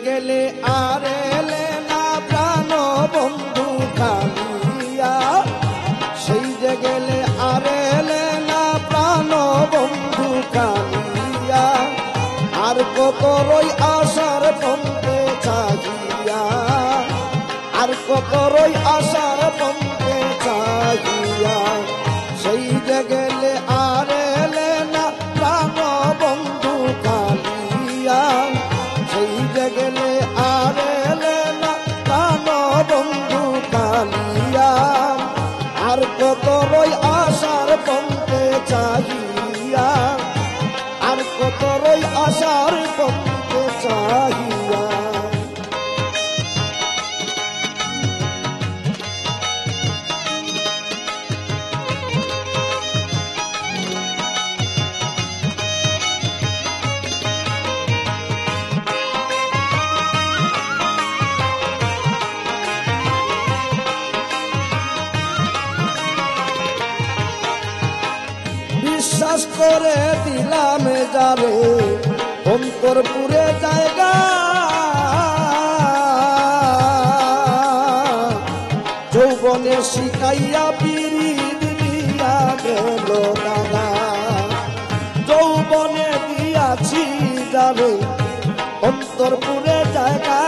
গেলে আর এলে না প্রাণ বন্ধু কালিয়া, সেই যে গেলে আর এলে না প্রাণ বন্ধু কালিয়া, আর কত রই আশার পন্থে চাহিয়া, আর কত রই আশার পন্থে চাহিয়া, সেই যে গেলে আর এলে না প্রাণ বন্ধু কালিয়া, সেই যে গেলে আর এলে না প্রাণ বন্ধু কালিয়া, আর কত রই আশার পন্থে চাহিয়া, আর কত রই আশার পন্থে চাহিয়া। বিশ্বাস করে দিলাম যারে অন্তরপুরে জায়গা, যৌবনে শিখাইয়া পিরিত দিয়া গেল দাদা, যৌবনে দিয়াছি যারে অন্তরপুরে জায়গা,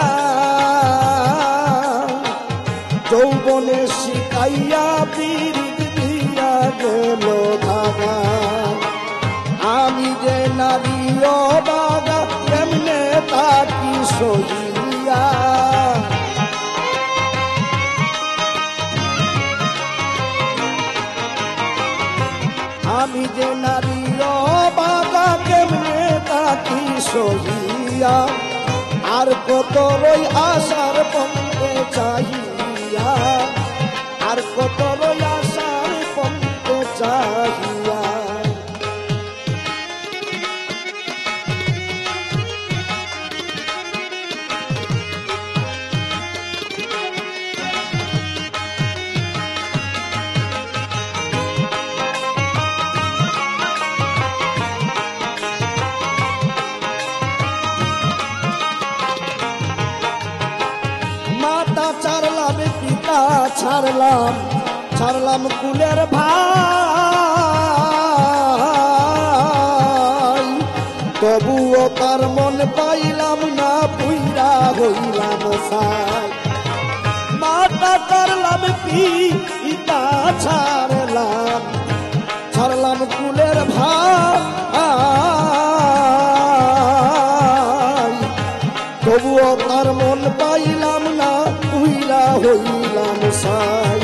যৌবনে শিখাইয়া পিরিত দিয়া গেল দাদা, আমি যে নারী বাগা কেমনে তাকি সহিয়া, আমি যে নারী বাগা কেমনে তাকি সহিয়া, আর কত রই আশার পন্থে চাহিয়া, আর কত রই আশার পন্থে চাহিয়া। মাতা ছাড়লাম পিতা ছাড়লাম, ছাড়লাম কুলের ভাই, তবুও তার মন পাইলাম না পুইরা হইলাম সাই। মাতা ছাড়লাম পিতা ছাড়লাম, ছাড়লাম কুলের ভাই, তবুও তার মন পাইলাম না পুইরা হইলাম সাই।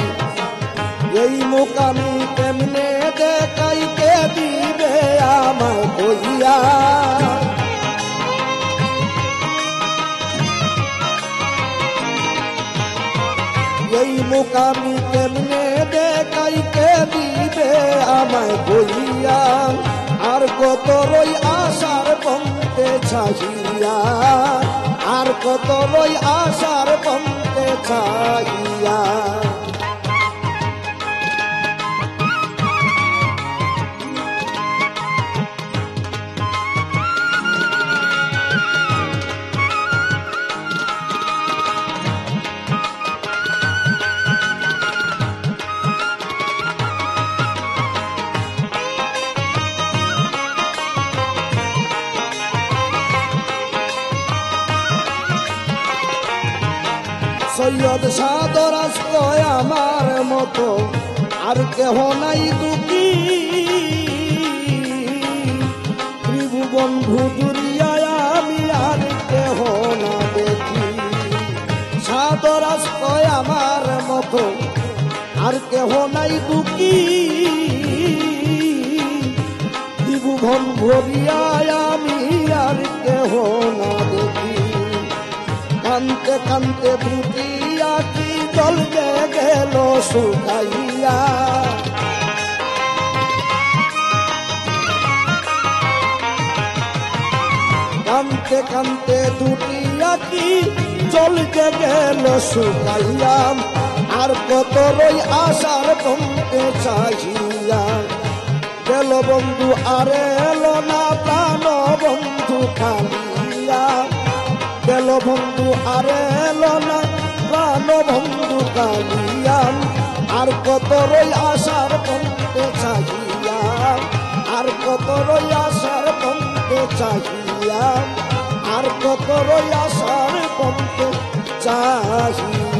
এই মোকামি কেমনে দেখাইতে দিবে আমায় কইয়া, এই মোকামি কেমনে দেখাইতে দিবে আমায় কইয়া, আর কত রই আশার পন্থে চাহিয়া, আর কত রই আশার পন্থে চাহিয়া। সৈয়দ সাদরাজ কয় আমার মতো আর কেহ নাই দুঃখী, ত্রিভুবন্ধু দুরিয়ায় আমি আর কেহ না দেখি। সাদরাজ কয় আমার মতো আর কেহ নাই দুঃখী, ত্রিভুবন ভরিয়ায় আমি আর কেহ না দেখি। কানতে কানতে দুটি আঁকি জলতে গেল শুকাইয়া, কানতে কানতে দুটি আঁকি জলতে গেল শুকাইয়া, আর কত রই আশার পন্থে চাহিয়া, গেল বন্ধু আর এলো না প্রাণ বন্ধু কালিয়া, গেল বন্ধু আর এলো না প্রাণ বন্ধু কালিয়াম আর কত রই আশার বন্ধে চাহিয়া আর কত রই আশার বন্ধে চাহিয়া আর কত রই আশার বন্ধে চাহিয়া